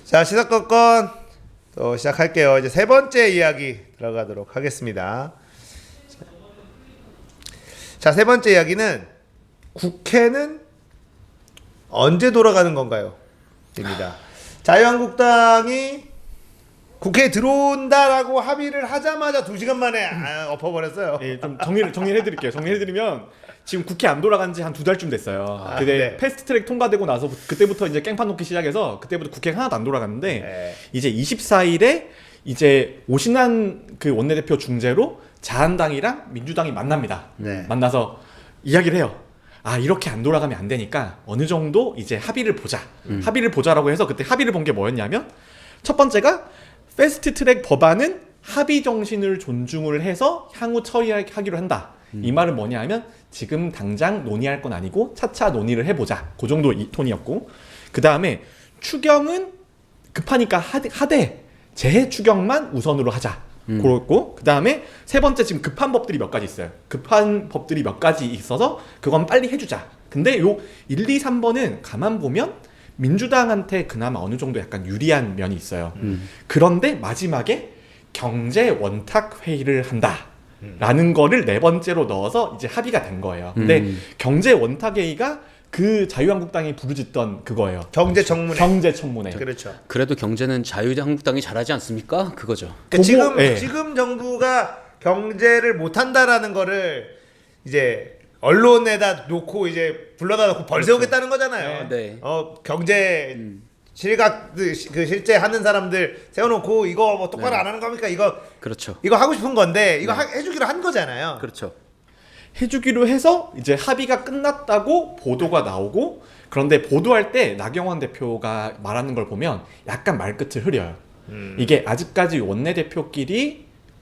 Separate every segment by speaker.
Speaker 1: 자, 시사건건 또 시작할게요. 이제 세 번째 이야기 들어가도록 하겠습니다. 자, 세 번째 이야기는 국회는 언제 돌아가는 건가요? 입니다. 자유한국당이 국회에 들어온다라고 합의를 하자마자 2시간 만에 엎어버렸어요.
Speaker 2: 예, 좀 정리를 해드릴게요. 정리해드리면 지금 국회 안 돌아간 지 한 2달쯤 됐어요. 근데
Speaker 1: 네.
Speaker 2: 패스트트랙 통과되고 나서 그때부터 이제 깽판 놓기 시작해서 그때부터 국회가 하나도 안 돌아갔는데
Speaker 1: 네.
Speaker 2: 이제 24일에 이제 오신환 그 원내대표 중재로 자한당이랑 민주당이 만납니다.
Speaker 1: 네.
Speaker 2: 만나서 이야기를 해요. 아, 이렇게 안 돌아가면 안 되니까 어느 정도 이제 합의를 보자. 합의를 보자라고 해서 그때 합의를 본 게 뭐였냐면 첫 번째가 패스트트랙 법안은 합의 정신을 존중을 해서 향후 처리하기로 한다. 이 말은 뭐냐 하면 지금 당장 논의할 건 아니고 차차 논의를 해보자. 그 정도 이 톤이었고, 그 다음에 추경은 급하니까 하되 재추경만 우선으로 하자. 그렇고, 그 다음에 세 번째 지금 급한 법들이 몇 가지 있어요. 급한 법들이 몇 가지 있어서 그건 빨리 해주자. 근데 요 1, 2, 3번은 가만 보면 민주당한테 그나마 어느 정도 약간 유리한 면이 있어요. 그런데 마지막에 경제 원탁 회의를 한다. 라는 거를 네 번째로 넣어서 이제 합의가 된 거예요. 근데 경제 원탁 회의가 그 자유한국당이 부르짖던 그거예요.
Speaker 1: 경제청문회.
Speaker 2: 경제청문회.
Speaker 1: 그렇죠.
Speaker 3: 그래도 경제는 자유한국당이 잘하지 않습니까? 그거죠.
Speaker 1: 그러니까
Speaker 2: 예.
Speaker 1: 지금 정부가 경제를 못한다라는 거를 이제 언론에다 놓고 이제 불러다 놓고 벌세우겠다는 거잖아요.
Speaker 3: 네.
Speaker 1: 경제 실각 그 실제 하는 사람들 세워놓고 이거 뭐 똑바로 안 하는 겁니까?
Speaker 3: 그렇죠.
Speaker 1: 이거 하고 싶은 건데 이거 해주기로 한 거잖아요.
Speaker 3: 그렇죠.
Speaker 2: 해주기로 해서 이제 합의가 끝났다고 보도가 나오고, 그런데 보도할 때 나경원 대표가 말하는 걸 보면 약간 말끝을 흐려요. 이게 아직까지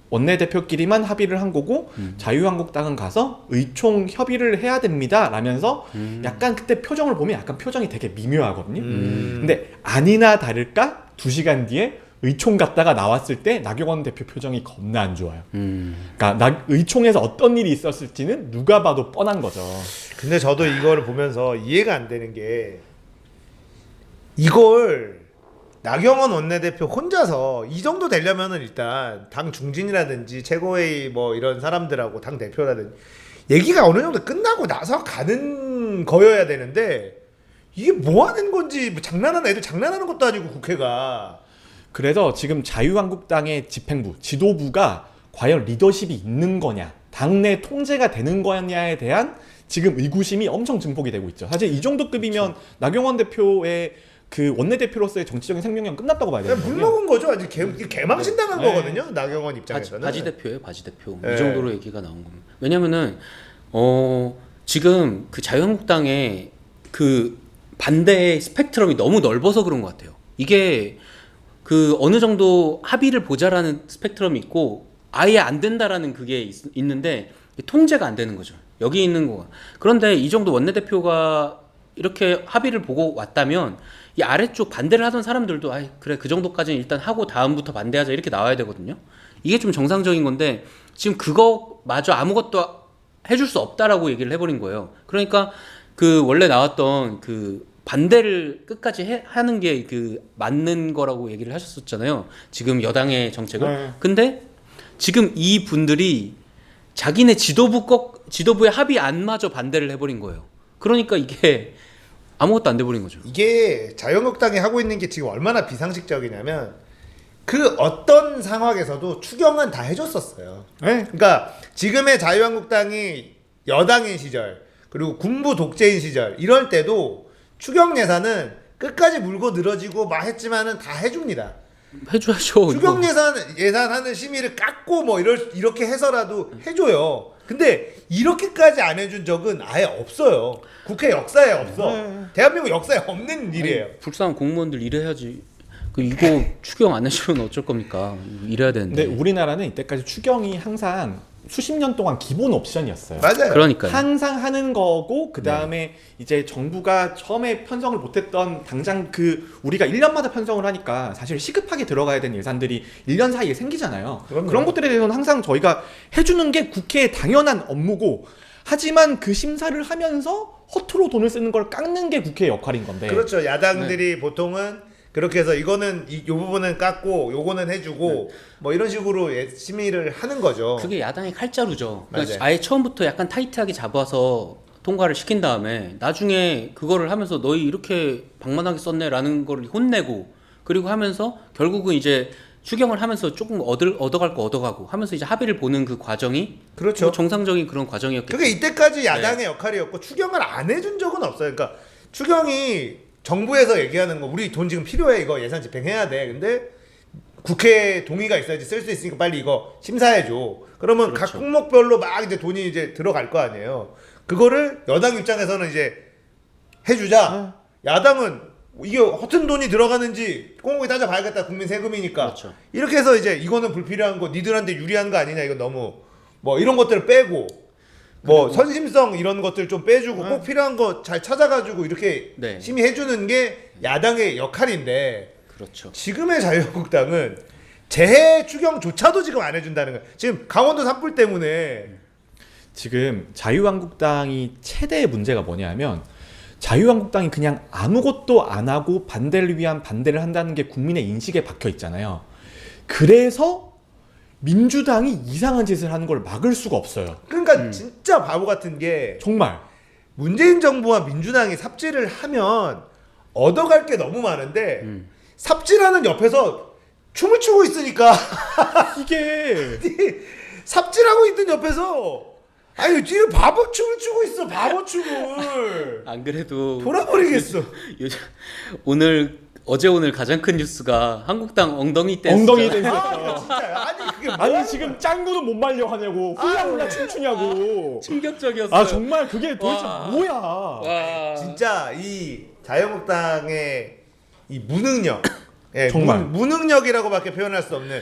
Speaker 2: 원내대표끼리만 합의를 한 거고 자유한국당은 가서 의총 협의를 해야 됩니다 라면서 약간 그때 표정을 보면 약간 표정이 되게 미묘하거든요. 근데 아니나 다를까 2시간 뒤에 의총 갔다가 나왔을 때 나경원 대표 표정이 겁나 안 좋아요. 그러니까 의총에서 어떤 일이 있었을지는 누가 봐도 뻔한 거죠.
Speaker 1: 근데 저도 이거를 보면서 이해가 안 되는 게, 이걸 나경원 원내대표 혼자서 이 정도 되려면은 일단 당 중진이라든지 최고의 뭐 이런 사람들하고 당 대표라든지 얘기가 어느 정도 끝나고 나서 가는 거여야 되는데, 이게 뭐 하는 건지, 뭐 장난하는 애들 장난하는 것도 아니고 국회가.
Speaker 2: 그래서 지금 자유한국당의 집행부, 지도부가 과연 리더십이 있는 거냐, 당내 통제가 되는 거냐에 대한 지금 의구심이 엄청 증폭이 되고 있죠. 사실 이 정도 급이면 그렇죠. 나경원 대표의 그 원내대표로서의 정치적인 생명력 끝났다고 봐야 되거든요.
Speaker 1: 물 먹은 거죠. 아직 개망신당한
Speaker 2: 네.
Speaker 1: 거거든요. 나경원 입장에서는.
Speaker 3: 바지 대표예요, 바지 대표.
Speaker 1: 네.
Speaker 3: 이 정도로 얘기가 나온 겁니다. 왜냐면은 지금 그 자유한국당의 그 반대의 스펙트럼이 너무 넓어서 그런 것 같아요. 이게 그 어느 정도 합의를 보자라는 스펙트럼이 있고 아예 안 된다라는 그게 있는데 통제가 안 되는 거죠. 여기 있는 거가. 그런데 이 정도 원내대표가 이렇게 합의를 보고 왔다면 이 아래쪽 반대를 하던 사람들도 아 그래 그 정도까지는 일단 하고 다음부터 반대하자 이렇게 나와야 되거든요. 이게 좀 정상적인 건데 지금 그거마저 아무것도 해줄 수 없다라고 얘기를 해버린 거예요. 그러니까 그 원래 나왔던 그 반대를 끝까지 하는 게 그 맞는 거라고 얘기를 하셨었잖아요. 지금 여당의 정책을.
Speaker 2: 네.
Speaker 3: 근데 지금 이 분들이 자기네 지도부의 합의 안마저 반대를 해버린 거예요. 그러니까 이게 아무것도 안 돼버린 거죠.
Speaker 1: 이게 자유한국당이 하고 있는 게 지금 얼마나 비상식적이냐면, 그 어떤 상황에서도 추경은 다 해줬었어요.
Speaker 2: 네.
Speaker 1: 그러니까 지금의 자유한국당이 여당인 시절, 그리고 군부 독재인 시절, 이럴 때도 추경 예산은 끝까지 물고 늘어지고 막 했지만은 다 해줍니다.
Speaker 3: 해줘야죠.
Speaker 1: 추경 예산하는 심의를 깎고 뭐 이렇게 해서라도 해줘요. 근데 이렇게까지 안 해준 적은 아예 없어요. 국회 역사에 없어. 대한민국 역사에 없는 일이에요.
Speaker 3: 아니, 불쌍한 공무원들 일해야지. 이거 추경 안 해주면 어쩔 겁니까? 일해야 되는데.
Speaker 2: 근데 우리나라는 이때까지 추경이 항상 수십 년 동안 기본 옵션이었어요.
Speaker 1: 맞아요.
Speaker 3: 그러니까요.
Speaker 2: 항상 하는 거고, 그 다음에 이제 정부가 처음에 편성을 못했던 당장 그 우리가 1년마다 편성을 하니까 사실 시급하게 들어가야 되는 예산들이 1년 사이에 생기잖아요.
Speaker 1: 그럼요.
Speaker 2: 그런 것들에 대해서는 항상 저희가 해주는 게 국회의 당연한 업무고, 하지만 그 심사를 하면서 허투루 돈을 쓰는 걸 깎는 게 국회의 역할인 건데.
Speaker 1: 그렇죠. 야당들이 보통은 그렇게 해서 이거는 요 부분은 깎고 요거는 해주고 뭐 이런 식으로 심의를 하는 거죠.
Speaker 3: 그게 야당의 칼자루죠. 그러니까
Speaker 1: 맞아요.
Speaker 3: 아예 처음부터 약간 타이트하게 잡아서 통과를 시킨 다음에 나중에 그거를 하면서 너희 이렇게 방만하게 썼네라는 걸 혼내고 그리고 하면서 결국은 이제 추경을 하면서 조금 얻어갈 거 얻어가고 하면서 이제 합의를 보는 그 과정이
Speaker 1: 그렇죠.
Speaker 3: 뭐 정상적인 그런 과정이었겠죠.
Speaker 1: 그게 이때까지 야당의 역할이었고 추경을 안 해준 적은 없어요. 그러니까 추경이 정부에서 얘기하는 거 우리 돈 지금 필요해 이거 예산 집행해야 돼. 근데 국회 동의가 있어야지 쓸 수 있으니까 빨리 이거 심사해줘. 그러면 각
Speaker 3: 그렇죠.
Speaker 1: 항목별로 막 이제 돈이 이제 들어갈 거 아니에요. 그거를 여당 입장에서는 이제 해주자. 야당은 이게 허튼 돈이 들어가는지 꼼꼼히 따져봐야겠다. 국민 세금이니까.
Speaker 3: 그렇죠.
Speaker 1: 이렇게 해서 이제 이거는 불필요한 거, 니들한테 유리한 거 아니냐. 이거 너무 뭐 이런 것들을 빼고 뭐 선심성 이런 것들 좀 빼주고 꼭 필요한 거 잘 찾아가지고 이렇게
Speaker 3: 네.
Speaker 1: 심의해주는 게 야당의 역할인데
Speaker 3: 그렇죠.
Speaker 1: 지금의 자유한국당은 재해 추경조차도 지금 안 해준다는 거예요. 지금 강원도 산불 때문에
Speaker 2: 지금 자유한국당이 최대의 문제가 뭐냐면 자유한국당이 그냥 아무것도 안 하고 반대를 위한 반대를 한다는 게 국민의 인식에 박혀 있잖아요. 그래서 민주당이 이상한 짓을 하는 걸 막을 수가 없어요.
Speaker 1: 그러니까 진짜 바보 같은 게
Speaker 2: 정말.
Speaker 1: 문재인 정부와 민주당이 삽질을 하면 얻어갈 게 너무 많은데 삽질하는 옆에서 춤을 추고 있으니까
Speaker 2: 이게
Speaker 1: 삽질하고 있던 옆에서 아니 뒤에 바보 춤을 추고 있어. 바보 춤을
Speaker 3: 안 그래도
Speaker 1: 돌아버리겠어.
Speaker 3: 요즘 오늘 가장 큰 뉴스가 한국당 엉덩이 댄스.
Speaker 2: 엉덩이 댄스.
Speaker 1: 진짜 아니 그게 뭐
Speaker 2: 아니 지금 짱구는 못 말려 하냐고 훌라훌라 춤추냐고.
Speaker 3: 충격적이었어요.
Speaker 2: 아 정말 그게 도대체
Speaker 3: 와.
Speaker 2: 뭐야.
Speaker 3: 와.
Speaker 1: 진짜 이 자유한국당의 이 무능력,
Speaker 2: 정말.
Speaker 1: 무능력이라고밖에 표현할 수 없는.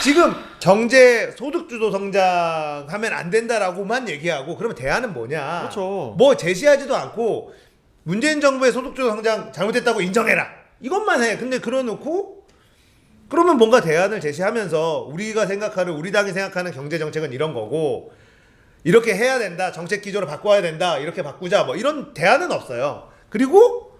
Speaker 1: 지금 경제 소득주도 성장하면 안 된다라고만 얘기하고 그러면 대안은 뭐냐?
Speaker 2: 그렇죠.
Speaker 1: 뭐 제시하지도 않고 문재인 정부의 소득주도 성장 잘못했다고 인정해라. 이것만 해. 근데 그러놓고 그러면 뭔가 대안을 제시하면서 우리가 생각하는 우리 당이 생각하는 경제 정책은 이런 거고 이렇게 해야 된다. 정책 기조를 바꿔야 된다. 이렇게 바꾸자. 뭐 이런 대안은 없어요. 그리고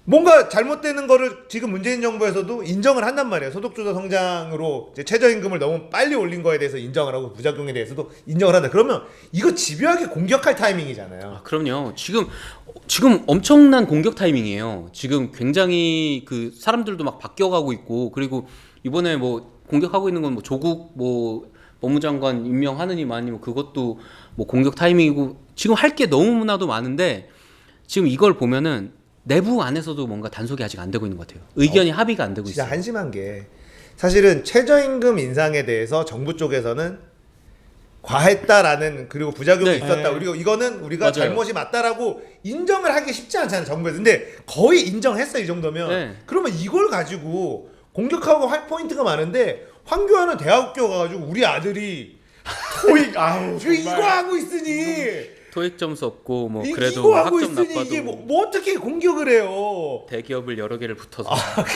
Speaker 1: 뭔가 잘못되는 거를 지금 문재인 정부에서도 인정을 한단 말이에요. 소득주도 성장으로 이제 최저임금을 너무 빨리 올린 거에 대해서 인정을 하고 부작용에 대해서도 인정을 한다. 그러면 이거 집요하게 공격할 타이밍이잖아요.
Speaker 3: 아, 그럼요. 지금 엄청난 공격 타이밍이에요. 지금 굉장히 그 사람들도 막 바뀌어가고 있고 그리고 이번에 뭐 공격하고 있는 건 뭐 조국 뭐 법무장관 임명하느니 마니 뭐 그것도 뭐 공격 타이밍이고 지금 할 게 너무나도 많은데 지금 이걸 보면은 내부 안에서도 뭔가 단속이 아직 안 되고 있는 것 같아요. 의견이 합의가 안 되고
Speaker 1: 진짜
Speaker 3: 있어요.
Speaker 1: 한심한 게 사실은 최저임금 인상에 대해서 정부 쪽에서는 과했다라는 그리고 부작용이
Speaker 3: 네.
Speaker 1: 있었다.
Speaker 2: 네.
Speaker 1: 그리고 이거는 우리가
Speaker 3: 맞아요.
Speaker 1: 잘못이 맞다라고 인정을 하기 쉽지 않잖아요. 정부에서. 근데 거의 인정했어 이 정도면.
Speaker 3: 네.
Speaker 1: 그러면 이걸 가지고 공격하고 할 포인트가 많은데 황교안은 대학교 가가지고 우리 아들이
Speaker 2: 토익 아우
Speaker 1: 지금 이거 하고 있으니
Speaker 3: 토익 점수 없고 뭐
Speaker 1: 이거
Speaker 3: 그래도
Speaker 1: 하고
Speaker 3: 학점
Speaker 1: 있으니
Speaker 3: 나빠도
Speaker 1: 이게 뭐 어떻게 공격을 해요?
Speaker 3: 대기업을 여러 개를 붙어서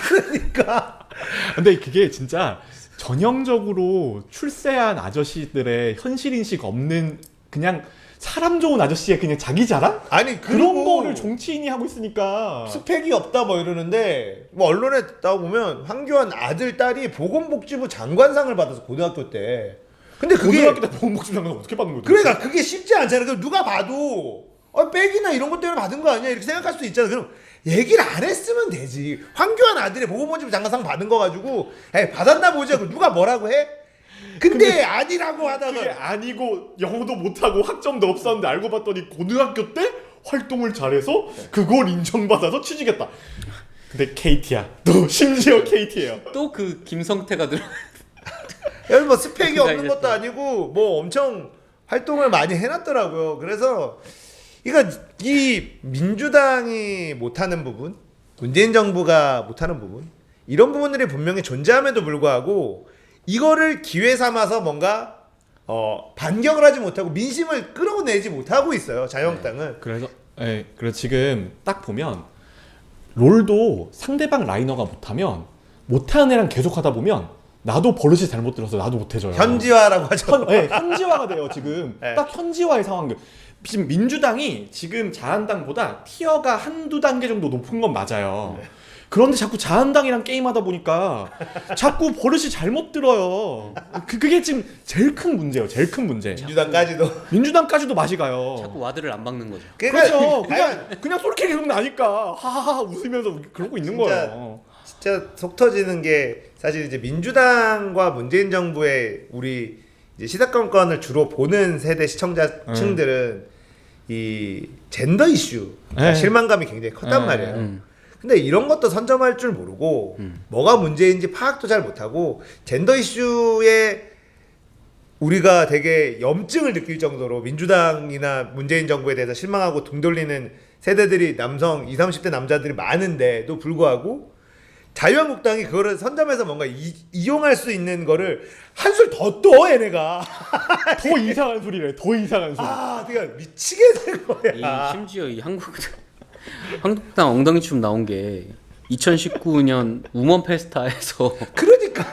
Speaker 1: 그러니까
Speaker 2: 근데 그게 진짜 전형적으로 출세한 아저씨들의 현실 인식 없는 그냥 사람 좋은 아저씨의 그냥 자기 자랑?
Speaker 1: 아니
Speaker 2: 그런
Speaker 1: 그리고
Speaker 2: 거를 정치인이 하고 있으니까.
Speaker 1: 스펙이 없다 뭐 이러는데 뭐 언론에 나와 보면 황교안 아들 딸이 보건복지부 장관상을 받아서 고등학교 때. 근데 그게
Speaker 2: 고등학교 때 보건복지 장관 어떻게 받는 거지?
Speaker 1: 그러니까 그게 쉽지 않잖아요. 그럼 누가 봐도 백이나 이런 것 때문에 받은 거 아니야 이렇게 생각할 수도 있잖아. 그럼 얘기를 안 했으면 되지. 황교안 아들이 보건복지부 장관상 받은 거 가지고 에이 받았나 보자. 누가 뭐라고 해? 근데 아니라고 하다가
Speaker 2: 그게 아니고 영어도 못하고 학점도 없었는데 알고 봤더니 고등학교 때 활동을 잘해서 그걸 인정받아서 취직했다. 근데 KT야. 또 심지어 KT예요.
Speaker 3: 또 그 김성태가 들어.
Speaker 1: 여기 뭐 스펙이 없는
Speaker 3: 이랬다.
Speaker 1: 것도 아니고 뭐 엄청 활동을 많이 해놨더라고요. 그래서 이 민주당이 못하는 부분, 문재인 정부가 못하는 부분 이런 부분들이 분명히 존재함에도 불구하고 이거를 기회 삼아서 뭔가 반격을 하지 못하고 민심을 끌어내지 못하고 있어요. 자유한국당은.
Speaker 2: 그래서 지금 딱 보면 롤도 상대방 라이너가 못하면 못하는 애랑 계속 하다 보면 나도 버릇이 잘못 들어서 나도 못해져요.
Speaker 1: 현지화라고 하죠.
Speaker 2: 현지화가 돼요 지금.
Speaker 1: 네.
Speaker 2: 딱 현지화의 상황. 지금 민주당이 지금 자한당보다 티어가 한두 단계 정도 높은 건 맞아요. 그런데 자꾸 자한당이랑 게임하다 보니까 자꾸 버릇이 잘못 들어요. 그게 지금 제일 큰 문제예요. 제일 큰 문제.
Speaker 1: 민주당까지도.
Speaker 2: 민주당까지도 맛이 가요.
Speaker 3: 자꾸 와드를 안 박는 거죠.
Speaker 2: 그렇죠. 그냥 소리캐 계속 나니까 하하하 웃으면서 그러고 있는
Speaker 1: 진짜
Speaker 2: 거예요.
Speaker 1: 진짜 속 터지는 게 사실 이제 민주당과 문재인 정부의 우리 이제 시사건건을 주로 보는 세대 시청자층들은 이 젠더 이슈
Speaker 2: 네.
Speaker 1: 실망감이 굉장히 컸단
Speaker 2: 네.
Speaker 1: 말이에요. 근데 이런 것도 선점할 줄 모르고 뭐가 문제인지 파악도 잘 못하고 젠더 이슈에 우리가 되게 염증을 느낄 정도로 민주당이나 문재인 정부에 대해서 실망하고 등 돌리는 세대들이 남성 20, 30대 남자들이 많은데도 불구하고 자유한국당이 그거를 선점해서 뭔가 이용할 수 있는 거를 한술 더 떠 얘네가.
Speaker 2: 더 이상한 소리래. 더 이상한 소리.
Speaker 1: 아, 내가 미치게 된 거야.
Speaker 3: 심지어 이 한국당 엉덩이 춤 나온 게 2019년 우먼 페스타에서
Speaker 1: 그러니까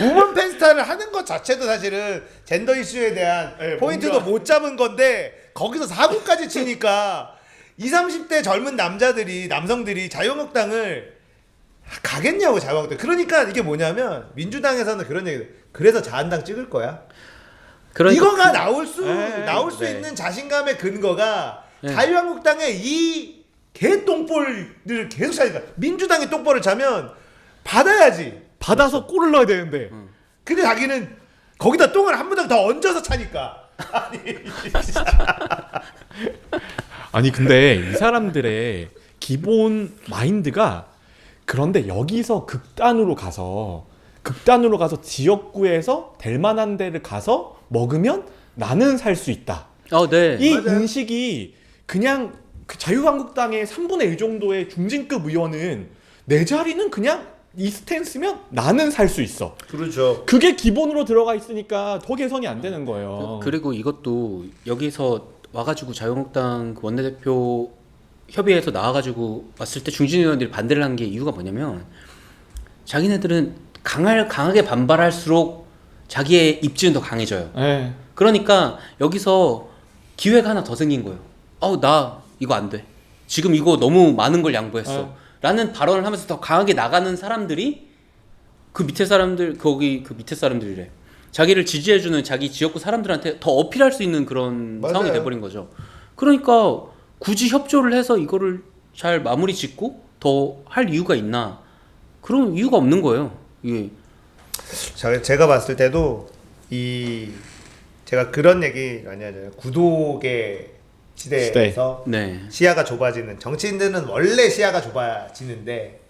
Speaker 1: 우먼 페스타를 하는 것 자체도 사실은 젠더 이슈에 대한
Speaker 2: 네,
Speaker 1: 포인트도 못 잡은 건데 거기서 사고까지 치니까 20, 30대 젊은 남성들이 자유한국당을 가겠냐고. 자유한국당. 그러니까 이게 뭐냐면 민주당에서는 그런 얘기들. 그래서 자한당 찍을 거야.
Speaker 3: 그러니까
Speaker 1: 이거가 나올 수
Speaker 3: 네.
Speaker 1: 있는 자신감의 근거가
Speaker 3: 네.
Speaker 1: 자유한국당의 이 개똥볼을 계속 차니까 민주당이 똥볼을 차면 받아야지.
Speaker 2: 받아서 골을 넣어야 되는데.
Speaker 1: 근데 자기는 거기다 똥을 한 번 더 얹어서 차니까.
Speaker 2: 아니 근데 이 사람들의 기본 마인드가 그런데 여기서 극단으로 가서 지역구에서 될 만한 데를 가서 먹으면 나는 살 수 있다.
Speaker 3: 네.
Speaker 2: 이
Speaker 1: 맞아요.
Speaker 2: 인식이 그냥 그 자유한국당의 3분의 1 정도의 중진급 의원은 내 자리는 그냥 이 스탠스면 나는 살 수 있어.
Speaker 1: 그렇죠.
Speaker 2: 그게 기본으로 들어가 있으니까 더 개선이 안 되는 거예요.
Speaker 3: 그리고 이것도 여기서 와가지고 자유한국당 그 원내대표 협의회에서 나와가지고 왔을 때 중진 의원들이 반대를 한 게 이유가 뭐냐면 자기네들은 강하게 반발할수록 자기의 입지는 더 강해져요.
Speaker 2: 네.
Speaker 3: 그러니까 여기서 기회가 하나 더 생긴 거예요. 나 이거 안 돼. 지금 이거 너무 많은 걸 양보했어. 라는 발언을 하면서 더 강하게 나가는 사람들이 그 밑에 사람들이래. 자기를 지지해주는 자기 지역구 사람들한테 더 어필할 수 있는 그런
Speaker 1: 맞아요.
Speaker 3: 상황이 돼버린 거죠. 그러니까 굳이 협조를 해서 이거를 잘 마무리 짓고 더 할 이유가 있나? 그런 이유가 없는 거예요. 이게
Speaker 1: 제가 봤을 때도 제가 그런 얘기 많이 하잖아요. 구독의 시대에서
Speaker 3: 네.
Speaker 1: 시야가 좁아지는, 정치인들은 원래 시야가 좁아지는데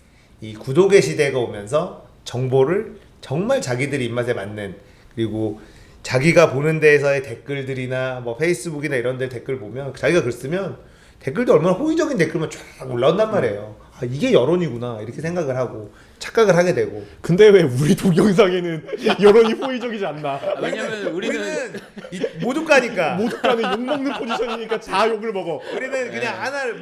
Speaker 1: 이 구독의 시대가 오면서 정보를 정말 자기들 입맛에 맞는, 그리고 자기가 보는 데에서의 댓글들이나 뭐 페이스북이나 이런 데 댓글 보면 자기가 글 쓰면 댓글도 얼마나 호의적인 댓글만 쫙 올라온단 말이에요. 이게 여론이구나 이렇게 생각을 하고 착각을 하게 되고.
Speaker 2: 근데 왜 우리 동영상에는 여론이 호의적이지 않나?
Speaker 3: 왜냐면 우리는
Speaker 1: 모두가니까.
Speaker 2: 모두가는 욕먹는 포지션이니까 다 욕을 먹어.
Speaker 1: 우리는 그냥 하나를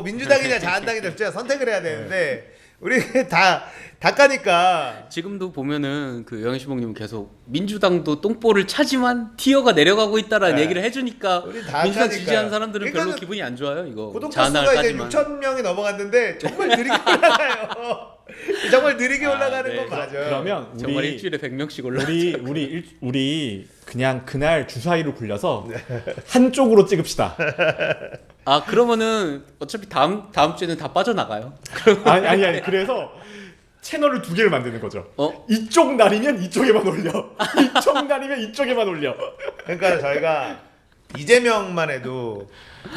Speaker 1: 민주당이냐 자한당이냐 진짜 선택을 해야 되는데 우리 다 까니까.
Speaker 3: 지금도 보면은 그 영희시봉님은 계속 민주당도 똥볼을 차지만 티어가 내려가고 있다라는
Speaker 1: 네.
Speaker 3: 얘기를 해주니까
Speaker 1: 우리 다
Speaker 3: 민주당
Speaker 1: 까니까.
Speaker 3: 지지하는 사람들은 별로
Speaker 1: 그러니까는
Speaker 3: 기분이 안 좋아요. 이거
Speaker 1: 구독자 수가 이제 6,000명이 넘어갔는데 정말 느리게 올라가요. 정말 느리게 올라가는
Speaker 3: 네.
Speaker 1: 건 맞아요.
Speaker 2: 그러면
Speaker 3: 정말
Speaker 2: 우리
Speaker 3: 일주일에 100명씩 올라.
Speaker 2: 우리 그냥 그날 주사위로 굴려서 한쪽으로 찍읍시다.
Speaker 3: 그러면은 어차피 다음 주에는 다 빠져나가요.
Speaker 2: 아니 그래서 채널을 두 개를 만드는 거죠. 이쪽 날이면 이쪽에만 올려. 이쪽 날이면 이쪽에만 올려.
Speaker 1: 그러니까 저희가 이재명만 해도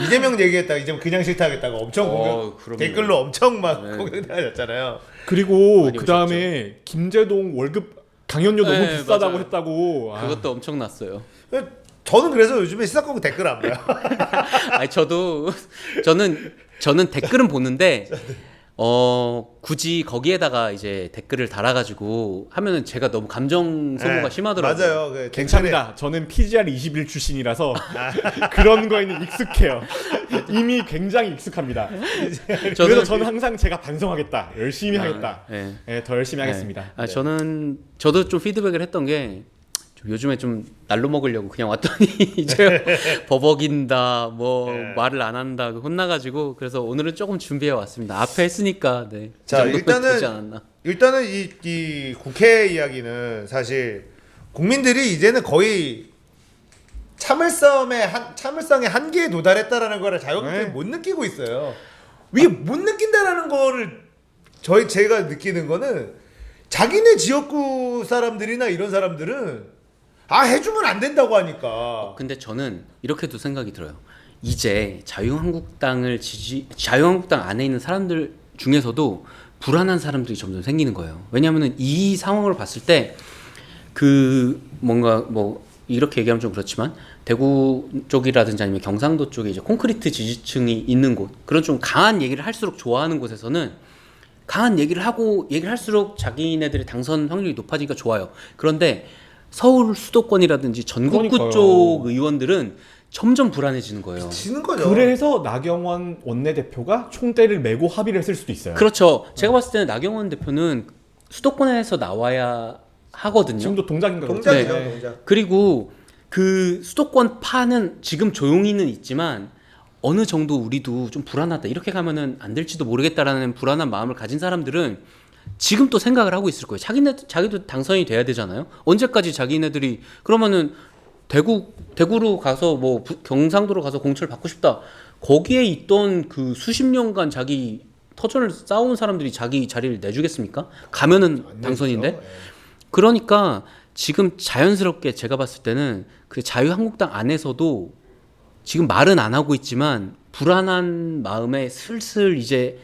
Speaker 1: 이재명 얘기했다가 이재명 그냥 싫다 하겠다고 엄청
Speaker 3: 그럼요.
Speaker 1: 댓글로 엄청 막
Speaker 3: 네.
Speaker 1: 공격당하셨잖아요.
Speaker 2: 그리고
Speaker 3: 많이
Speaker 2: 그 다음에 김재동 월급 강연료 너무
Speaker 3: 네,
Speaker 2: 비싸다고
Speaker 3: 맞아요.
Speaker 2: 했다고.
Speaker 3: 그것도 엄청났어요.
Speaker 1: 저는 그래서 요즘에 시사건 댓글 안 봐요.
Speaker 3: 저는 댓글은 보는데 굳이 거기에다가 이제 댓글을 달아가지고 하면은 제가 너무 감정 소모가
Speaker 1: 네,
Speaker 3: 심하더라고요.
Speaker 1: 맞아요. 그
Speaker 2: 괜찮습니다. 저는 PGR 21 출신이라서 그런 거에는 익숙해요. 이미 굉장히 익숙합니다. 그래서 저는 항상 제가 반성하겠다, 열심히 하겠다,
Speaker 3: 네.
Speaker 2: 더 열심히 하겠습니다. 네.
Speaker 3: 저도 좀 피드백을 했던 게 요즘에 좀 날로 먹으려고 그냥 왔더니 이제 버벅인다, 뭐
Speaker 1: 네.
Speaker 3: 말을 안 한다, 혼나가지고 그래서 오늘은 조금 준비해 왔습니다. 앞에 했으니까 네. 그
Speaker 1: 자,
Speaker 3: 정도면 되지 않았나.
Speaker 1: 일단은 이 국회 이야기는 사실 국민들이 이제는 거의 참을성의 한계에 도달했다라는 거를 자유한국당이
Speaker 2: 네.
Speaker 1: 못 느끼고 있어요. 이게 못 느낀다라는 거를 제가 느끼는 거는 자기네 지역구 사람들이나 이런 사람들은 해주면 안 된다고 하니까.
Speaker 3: 근데 저는 이렇게도 생각이 들어요. 이제 자유한국당 안에 있는 사람들 중에서도 불안한 사람들이 점점 생기는 거예요. 왜냐하면 이 상황을 봤을 때 그 뭔가 뭐 이렇게 얘기하면 좀 그렇지만 대구 쪽이라든지 아니면 경상도 쪽에 이제 콘크리트 지지층이 있는 곳, 그런 좀 강한 얘기를 할수록 좋아하는 곳에서는 강한 얘기를 할수록 자기네들의 당선 확률이 높아지니까 좋아요. 그런데 서울 수도권이라든지 전국구
Speaker 2: 그러니까요.
Speaker 3: 쪽 의원들은 점점 불안해지는 거예요.
Speaker 1: 지는 거죠.
Speaker 2: 그래서 나경원 원내대표가 총대를 메고 합의를 했을 수도 있어요.
Speaker 3: 그렇죠. 제가 봤을 때는 나경원 대표는 수도권에서 나와야 하거든요.
Speaker 2: 지금도 동작인가
Speaker 1: 동작이죠,
Speaker 2: 그렇죠?
Speaker 1: 동작.
Speaker 3: 그리고 그 수도권 파는 지금 조용히는 있지만 어느 정도 우리도 좀 불안하다, 이렇게 가면은 안 될지도 모르겠다라는 불안한 마음을 가진 사람들은 지금 또 생각을 하고 있을 거예요. 자기도 당선이 돼야 되잖아요. 언제까지 자기네들이 그러면은 대구로 가서 뭐 경상도로 가서 공천을 받고 싶다, 거기에 있던 그 수십 년간 자기 터전을 쌓아온 사람들이 자기 자리를 내주겠습니까? 가면은
Speaker 1: 안
Speaker 3: 당선인데.
Speaker 1: 되죠. 예.
Speaker 3: 그러니까 지금 자연스럽게 제가 봤을 때는 그 자유한국당 안에서도 지금 말은 안 하고 있지만 불안한 마음에 슬슬 이제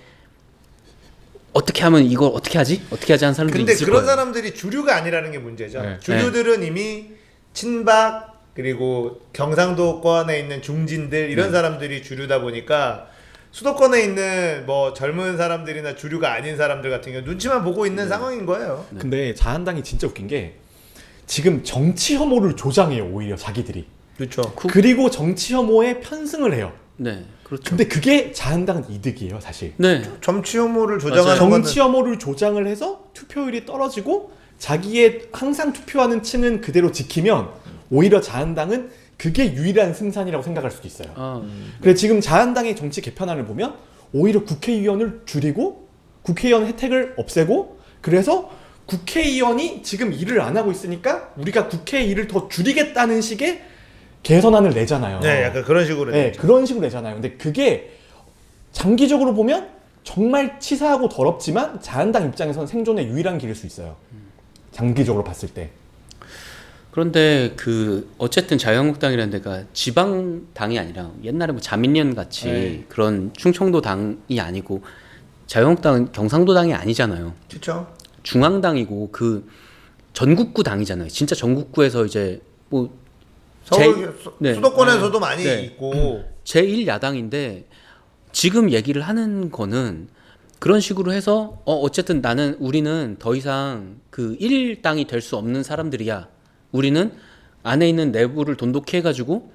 Speaker 3: 어떻게 하면 이걸 어떻게 하지 하는 사람들이
Speaker 1: 근데
Speaker 3: 있을
Speaker 1: 그런
Speaker 3: 거예요.
Speaker 1: 사람들이 주류가 아니라는 게 문제죠.
Speaker 2: 네.
Speaker 1: 주류들은 이미 친박 그리고 경상도권에 있는 중진들 이런 사람들이 주류다 보니까 수도권에 있는 뭐 젊은 사람들이나 주류가 아닌 사람들 같은 경우 눈치만 보고 있는 상황인 거예요.
Speaker 2: 근데 자한당이 진짜 웃긴 게 지금 정치 혐오를 조장해요, 오히려 자기들이.
Speaker 1: 그렇죠.
Speaker 2: 그리고 정치 혐오에 편승을 해요.
Speaker 3: 네, 그렇죠.
Speaker 2: 근데 그게 자한당은 이득이에요, 사실.
Speaker 3: 네,
Speaker 1: 정치 혐오를 조장하는
Speaker 3: 맞아요.
Speaker 1: 거는
Speaker 2: 정치 혐오를 조장을 해서 투표율이 떨어지고 자기의 항상 투표하는 층은 그대로 지키면 오히려 자한당은 그게 유일한 승산이라고 생각할 수도 있어요. 그래 지금 자한당의 정치 개편안을 보면 오히려 국회의원을 줄이고 국회의원 혜택을 없애고, 그래서 국회의원이 지금 일을 안 하고 있으니까 우리가 국회 일을 더 줄이겠다는 식의 개선안을 내잖아요.
Speaker 1: 네, 약간 그런 식으로
Speaker 2: 네,
Speaker 1: 되죠.
Speaker 2: 그런 식으로 내잖아요. 근데 그게 장기적으로 보면 정말 치사하고 더럽지만 자한당 입장에서는 생존의 유일한 길일 수 있어요. 장기적으로 봤을 때.
Speaker 3: 그런데 그 어쨌든 자유한국당이라는 데가 지방 당이 아니라 옛날에 뭐 자민련 같이
Speaker 2: 네.
Speaker 3: 그런 충청도 당이 아니고, 자유한국당은 경상도 당이 아니잖아요.
Speaker 1: 그렇죠.
Speaker 3: 중앙당이고 그 전국구 당이잖아요. 진짜 전국구에서 이제 뭐 네.
Speaker 1: 수도권에서도 많이
Speaker 3: 네.
Speaker 1: 있고
Speaker 3: 제1야당인데 지금 얘기를 하는 거는 그런 식으로 해서 어쨌든 우리는 더 이상 그 1당이 될 수 없는 사람들이야. 우리는 안에 있는 내부를 돈독히 해가지고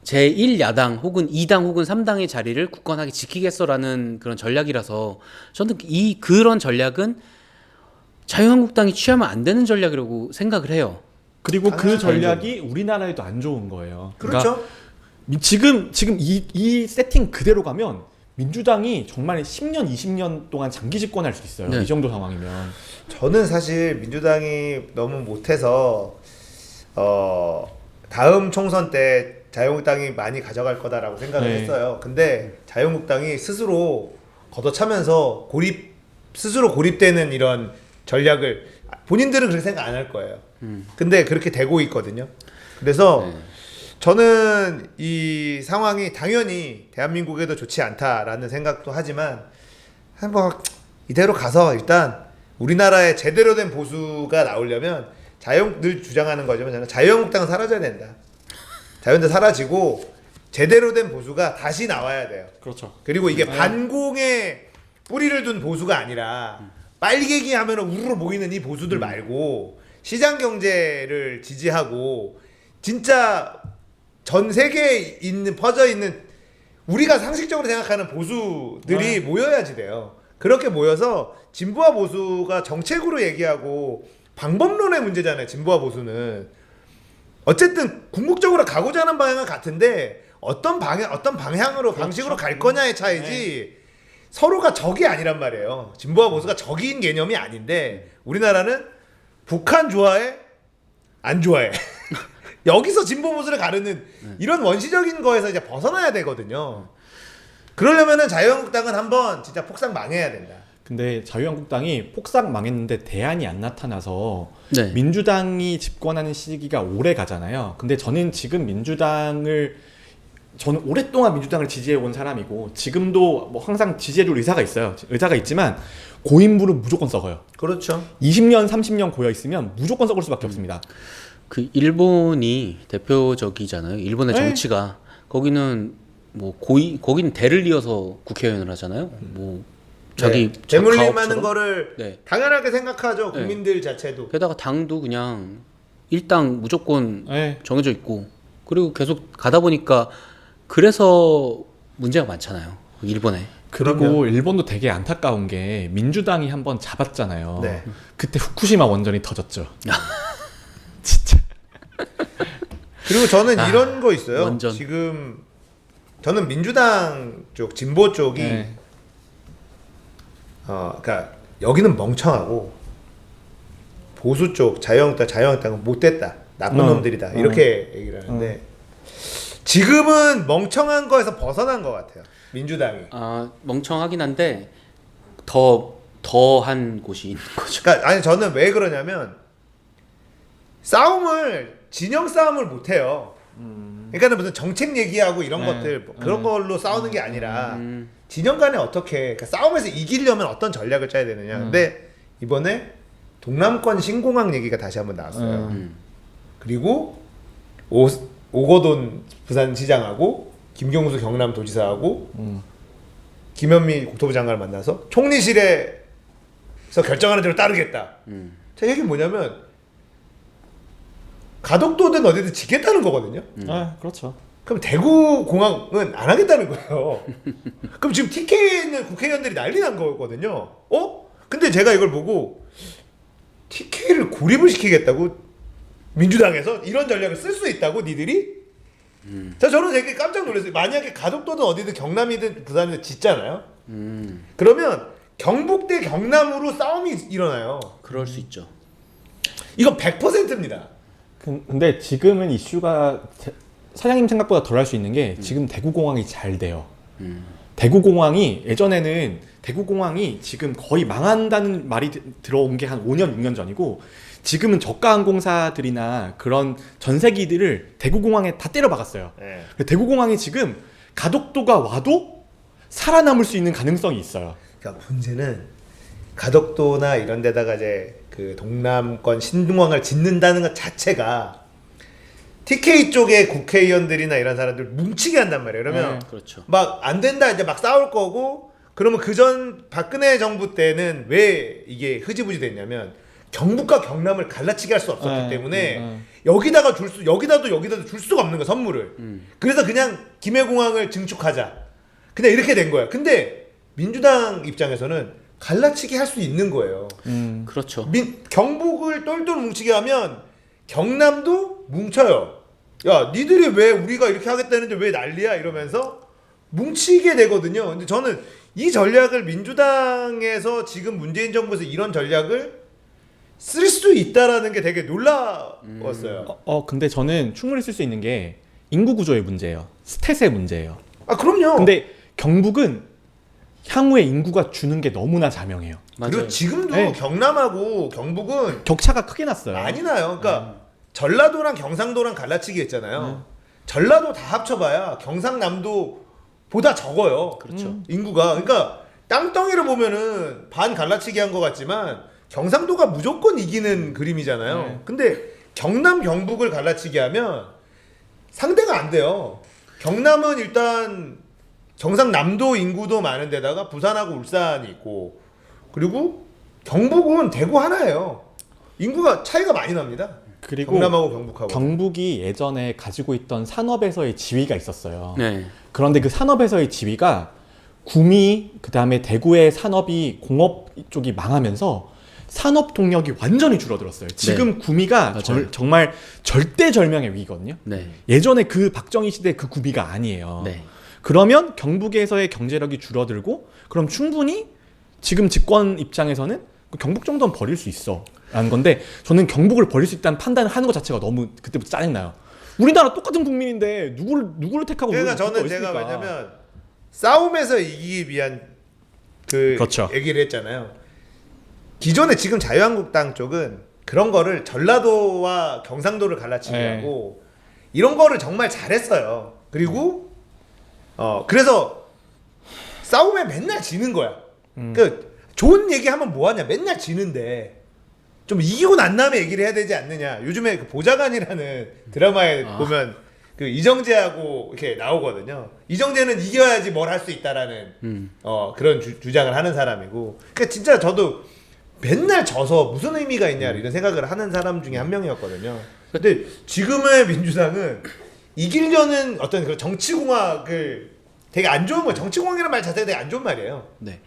Speaker 3: 제1야당 혹은 2당 혹은 3당의 자리를 굳건하게 지키겠어라는 그런 전략이라서 저는 그런 전략은 자유한국당이 취하면 안 되는 전략이라고 생각을 해요.
Speaker 2: 그리고 그
Speaker 1: 당연하죠.
Speaker 2: 전략이 우리나라에도 안 좋은 거예요.
Speaker 1: 그렇죠.
Speaker 2: 지금 이 세팅 그대로 가면 민주당이 정말 10년, 20년 동안 장기 집권할 수 있어요.
Speaker 3: 네.
Speaker 2: 이 정도 상황이면.
Speaker 1: 저는 사실 민주당이 너무 못해서 다음 총선 때 자유한국당이 많이 가져갈 거다라고 생각을
Speaker 2: 네.
Speaker 1: 했어요. 근데 자유한국당이 스스로 걷어차면서 스스로 고립되는 이런 전략을 본인들은 그렇게 생각 안 할 거예요. 근데 그렇게 되고 있거든요. 그래서
Speaker 3: 네.
Speaker 1: 저는 이 상황이 당연히 대한민국에도 좋지 않다라는 생각도 하지만 뭐 이대로 가서 일단 우리나라에 제대로 된 보수가 나오려면 늘 주장하는 거지만 저는 자유한국당은 사라져야 된다. 자유한국당 사라지고 제대로 된 보수가 다시 나와야 돼요.
Speaker 2: 그렇죠.
Speaker 1: 그리고 이게 반공에 뿌리를 둔 보수가 아니라 빨갱이 하면 우르르 모이는 이 보수들 말고 시장 경제를 지지하고 진짜 전 세계에 퍼져 있는 우리가 상식적으로 생각하는 보수들이 모여야지 돼요. 그렇게 모여서 진보와 보수가 정책으로 얘기하고 방법론의 문제잖아요. 진보와 보수는 어쨌든 궁극적으로 가고자 하는 방향은 같은데 어떤 방향으로 방식으로 갈 거냐의 차이지 서로가 적이 아니란 말이에요. 진보와 보수가 적인 개념이 아닌데 우리나라는 북한 좋아해? 안 좋아해? 여기서 진보 보수를 가르는 이런 원시적인 거에서 이제 벗어나야 되거든요. 그러려면은 자유한국당은 한번 진짜 폭삭 망해야 된다.
Speaker 2: 근데 자유한국당이 폭삭 망했는데 대안이 안 나타나서
Speaker 3: 네.
Speaker 2: 민주당이 집권하는 시기가 오래 가잖아요. 근데 저는 지금 저는 오랫동안 민주당을 지지해 온 사람이고 지금도 뭐 항상 지지해줄 의사가 있어요. 의사가 있지만 고인물은 무조건 썩어요.
Speaker 1: 그렇죠.
Speaker 2: 20년, 30년 고여 있으면 무조건 썩을 수밖에 없습니다.
Speaker 3: 그 일본이 대표적이잖아요. 일본의
Speaker 2: 네.
Speaker 3: 정치가 거기는 뭐 거기는 대를 이어서 국회의원을 하잖아요. 뭐 자기
Speaker 1: 재물림하는
Speaker 3: 가업처럼.
Speaker 1: 거를
Speaker 3: 네.
Speaker 1: 당연하게 생각하죠.
Speaker 3: 네.
Speaker 1: 국민들 자체도.
Speaker 3: 게다가 당도 그냥 일당 무조건
Speaker 2: 네.
Speaker 3: 정해져 있고 그리고 계속 가다 보니까 그래서 문제가 많잖아요. 일본에.
Speaker 2: 그리고
Speaker 1: 그럼요.
Speaker 2: 일본도 되게 안타까운 게 민주당이 한번 잡았잖아요.
Speaker 1: 네.
Speaker 2: 그때 후쿠시마 원전이 터졌죠. 진짜.
Speaker 1: 그리고 저는 이런 거 있어요.
Speaker 3: 원전.
Speaker 1: 지금 저는 민주당 쪽 진보 쪽이
Speaker 2: 네.
Speaker 1: 그러니까 여기는 멍청하고 보수 쪽 자유한국당은 못됐다, 나쁜 놈들이다 이렇게 얘기를 하는데 지금은 멍청한 거에서 벗어난 것 같아요. 민주당이.
Speaker 3: 아 멍청하긴 한데 더한 곳이 있는 거죠.
Speaker 1: 그러니까 아니 저는 왜 그러냐면 진영 싸움을 못 해요. 그러니까 무슨 정책 얘기하고 이런
Speaker 2: 네.
Speaker 1: 것들 그런 걸로 싸우는 게 아니라 진영 간에 어떻게 그러니까 싸움에서 이기려면 어떤 전략을 짜야 되느냐. 근데 이번에 동남권 신공항 얘기가 다시 한번 나왔어요. 그리고 오거돈 부산시장하고 김경수 경남도지사하고 김현미 국토부 장관을 만나서 총리실에서 결정하는 대로 따르겠다. 제 얘기는 뭐냐면 가덕도든 어디든 지겠다는 거거든요.
Speaker 2: 아, 그렇죠.
Speaker 1: 그럼 대구 공항은 안 하겠다는 거예요. 그럼 지금 TK에 있는 국회의원들이 난리 난 거거든요. 근데 제가 이걸 보고 TK를 고립을 시키겠다고 민주당에서 이런 전략을 쓸 수 있다고 니들이? 저는 되게 깜짝 놀랐어요. 만약에 가덕도든 어디든 경남이든 부산이든 짓잖아요. 그러면 경북 대 경남으로 싸움이 일어나요.
Speaker 3: 그럴 수 있죠.
Speaker 1: 이건 100%입니다.
Speaker 2: 근데 지금은 이슈가 사장님 생각보다 덜 할 수 있는 게 지금 대구공항이 잘 돼요. 대구공항이 예전에는 대구공항이 지금 거의 망한다는 말이 들어온 게 한 5년 6년 전이고 지금은 저가 항공사들이나 그런 전세기들을 대구공항에 다 때려 박았어요.
Speaker 1: 네.
Speaker 2: 대구공항이 지금 가덕도가 와도 살아남을 수 있는 가능성이 있어요.
Speaker 1: 그러니까 문제는 가덕도나 이런 데다가 이제 그 동남권 신공항을 짓는다는 것 자체가 TK 쪽의 국회의원들이나 이런 사람들 뭉치게 한단 말이에요. 그러면
Speaker 3: 그렇죠.
Speaker 1: 막 안 된다 이제 막 싸울 거고 그러면 그전 박근혜 정부 때는 왜 이게 흐지부지 됐냐면 경북과 경남을 갈라치게 할 수 없었기 때문에 여기다도 줄 수가 없는 거야 선물을. 그래서 그냥 김해공항을 증축하자. 그냥 이렇게 된 거야. 근데 민주당 입장에서는 갈라치기 할 수 있는 거예요.
Speaker 3: 그렇죠.
Speaker 1: 경북을 똘똘 뭉치게 하면 경남도 뭉쳐요. 야, 니들이 왜 우리가 이렇게 하겠다는데 왜 난리야? 이러면서 뭉치게 되거든요. 근데 저는 이 전략을 민주당에서 지금 문재인 정부에서 이런 전략을 쓸 수 있다라는 게 되게 놀라웠어요.
Speaker 2: 근데 저는 충분히 쓸 수 있는 게 인구 구조의 문제예요. 스탯의 문제예요.
Speaker 1: 아, 그럼요.
Speaker 2: 근데 경북은 향후에 인구가 주는 게 너무나 자명해요.
Speaker 3: 맞아요.
Speaker 1: 그리고 지금도
Speaker 2: 네.
Speaker 1: 경남하고 경북은
Speaker 2: 격차가 크게 났어요.
Speaker 1: 많이 나요. 그러니까 전라도랑 경상도랑 갈라치기 했잖아요. 전라도 다 합쳐봐야 경상남도 보다 적어요.
Speaker 3: 그렇죠.
Speaker 1: 인구가. 그러니까 땅덩이를 보면은 반 갈라치기 한 것 같지만 경상도가 무조건 이기는 그림이잖아요.
Speaker 2: 네.
Speaker 1: 근데 경남 경북을 갈라치기 하면 상대가 안 돼요. 경남은 일단 경상남도 인구도 많은 데다가 부산하고 울산이 있고 그리고 경북은 대구 하나예요. 인구가 차이가 많이 납니다.
Speaker 2: 그리고
Speaker 1: 경남하고 경북하고.
Speaker 2: 경북이 예전에 가지고 있던 산업에서의 지위가 있었어요.
Speaker 3: 네.
Speaker 2: 그런데 그 산업에서의 지위가 구미 그다음에 대구의 산업이 공업 쪽이 망하면서 산업 동력이 완전히 줄어들었어요. 지금 구미가
Speaker 3: 맞아요.
Speaker 2: 정말 절대절명의 위기거든요.
Speaker 3: 네.
Speaker 2: 예전에 그 박정희 시대 그 구미가 아니에요.
Speaker 3: 네.
Speaker 2: 그러면 경북에서의 경제력이 줄어들고 그럼 충분히 지금 집권 입장에서는 경북 정도는 버릴 수 있어 라는 건데 저는 경북을 버릴 수 있다는 판단을 하는 것 자체가 너무 그때부터 짜증나요. 우리나라 똑같은 국민인데 누구를 택하고
Speaker 1: 그러니까
Speaker 2: 누구를
Speaker 1: 저는
Speaker 2: 택하고
Speaker 1: 제가
Speaker 2: 있습니까?
Speaker 1: 왜냐면 싸움에서 이기기 위한 그
Speaker 2: 그렇죠.
Speaker 1: 얘기를 했잖아요. 기존에 지금 자유한국당 쪽은 그런 거를 전라도와 경상도를 갈라치기하고 이런 거를 정말 잘했어요. 그리고 그래서 싸움에 맨날 지는 거야. 그 좋은 얘기하면 뭐하냐? 맨날 지는데 좀 이기고 난 다음에 얘기를 해야 되지 않느냐? 요즘에 그 보좌관이라는 드라마에 보면 그 이정재하고 이렇게 나오거든요. 이정재는 이겨야지 뭘 할 수 있다라는 그런 주장을 하는 사람이고, 그러니까 진짜 저도 맨날 져서 무슨 의미가 있냐 이런 생각을 하는 사람 중에 한 명이었거든요. 근데 지금의 민주당은 이기려는 어떤 그 정치공학을 되게 안 좋은 거, 정치공학이라는 말 자체가 되게 안 좋은 말이에요.
Speaker 3: 네.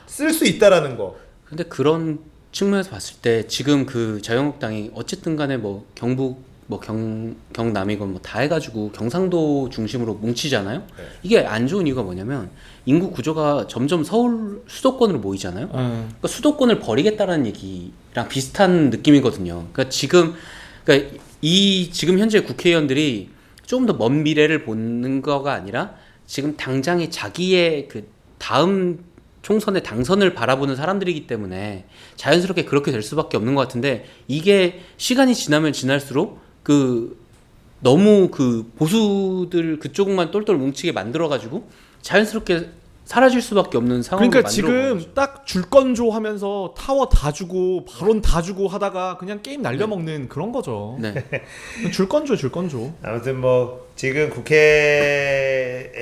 Speaker 1: 쓸 수 있다라는 거.
Speaker 3: 근데 그런 측면에서 봤을 때 지금 그 자유한국당이 어쨌든 간에 뭐 경북 뭐 경남이건 뭐 다 해가지고 경상도 중심으로 뭉치잖아요.
Speaker 1: 네.
Speaker 3: 이게 안 좋은 이유가 뭐냐면 인구 구조가 점점 서울 수도권으로 모이잖아요. 그러니까 수도권을 버리겠다라는 얘기랑 비슷한 느낌이거든요. 그러니까 지금 현재 국회의원들이 조금 더 먼 미래를 보는 거가 아니라 지금 당장의 자기의 그 다음 총선의 당선을 바라보는 사람들이기 때문에 자연스럽게 그렇게 될 수밖에 없는 것 같은데, 이게 시간이 지나면 지날수록 그 너무 그 보수들 그쪽만 똘똘 뭉치게 만들어가지고 자연스럽게 사라질 수밖에 없는 상황을
Speaker 2: 그러니까
Speaker 3: 만들어 버린 거죠.
Speaker 2: 지금 딱 줄건조 하면서 타워 다 주고 발언 다 주고 하다가 그냥 게임 날려먹는 그런 거죠.
Speaker 3: 네.
Speaker 2: 줄건조.
Speaker 1: 아무튼 뭐 지금 국회에서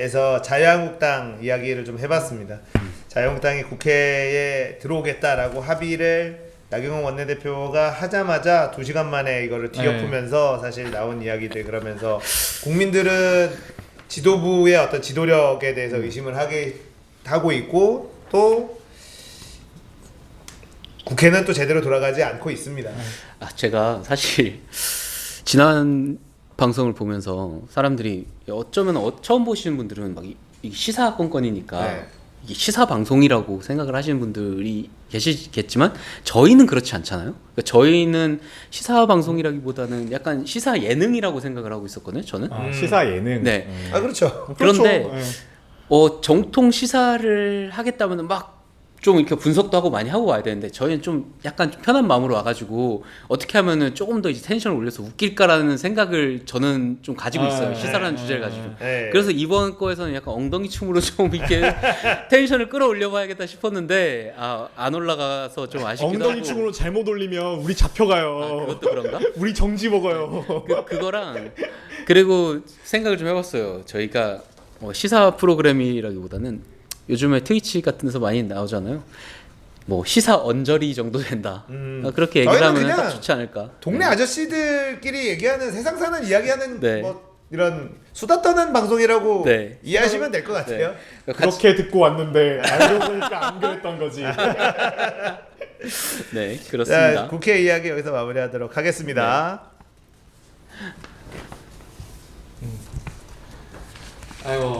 Speaker 1: 자유한국당 이야기를 좀 해봤습니다. 자유한국당이 국회에 들어오겠다라고 합의를 나경원 원내대표가 하자마자 2시간 만에 이거를 뒤엎으면서 사실 나온 이야기들, 그러면서 국민들은 지도부의 어떤 지도력에 대해서 의심을 하고 있고, 또 국회는 또 제대로 돌아가지 않고 있습니다.
Speaker 3: 제가 사실 지난 방송을 보면서 사람들이 어쩌면 처음 보시는 분들은 막 이 시사 건건이니까
Speaker 1: 네.
Speaker 3: 이게 시사 방송이라고 생각을 하시는 분들이 계시겠지만 저희는 그렇지 않잖아요. 그러니까 저희는 시사 방송이라기보다는 약간 시사 예능이라고 생각을 하고 있었거든요. 저는.
Speaker 2: 시사 예능.
Speaker 3: 네.
Speaker 1: 아 그렇죠.
Speaker 3: 그런데
Speaker 2: 그렇죠.
Speaker 3: 정통 시사를 하겠다면 막 좀 이렇게 분석도 하고 많이 하고 와야 되는데, 저희는 좀 약간 좀 편한 마음으로 와가지고 어떻게 하면은 조금 더 이제 텐션을 올려서 웃길까라는 생각을 저는 좀 가지고 있어요. 시사라는 주제를 가지고.
Speaker 1: 네.
Speaker 3: 그래서 이번 거에서는 약간 엉덩이 춤으로 좀 이렇게 텐션을 끌어올려 봐야겠다 싶었는데 안 올라가서 좀 아쉽기도 하고.
Speaker 2: 엉덩이 춤으로 잘못 올리면 우리 잡혀가요.
Speaker 3: 그것도 그런가?
Speaker 2: 우리 정지 먹어요.
Speaker 3: 그거랑 그리고 생각을 좀 해봤어요. 저희가 시사 프로그램이라기보다는 요즘에 트위치 같은 데서 많이 나오잖아요. 뭐 시사 언저리 정도 된다. 그렇게 얘기를
Speaker 1: 저희는
Speaker 3: 하면 딱
Speaker 1: 그냥
Speaker 3: 좋지 않을까.
Speaker 1: 동네 아저씨들끼리 얘기하는, 세상 사는 이야기하는
Speaker 3: 네.
Speaker 1: 뭐 이런 수다 떠는 방송이라고
Speaker 3: 네.
Speaker 1: 이해하시면 될 것 같아요.
Speaker 2: 그렇게 듣고 왔는데 알고 보니까 안 그랬던 거지.
Speaker 3: 네, 그렇습니다.
Speaker 1: 자, 국회 이야기 여기서 마무리하도록 하겠습니다.
Speaker 2: 아이고.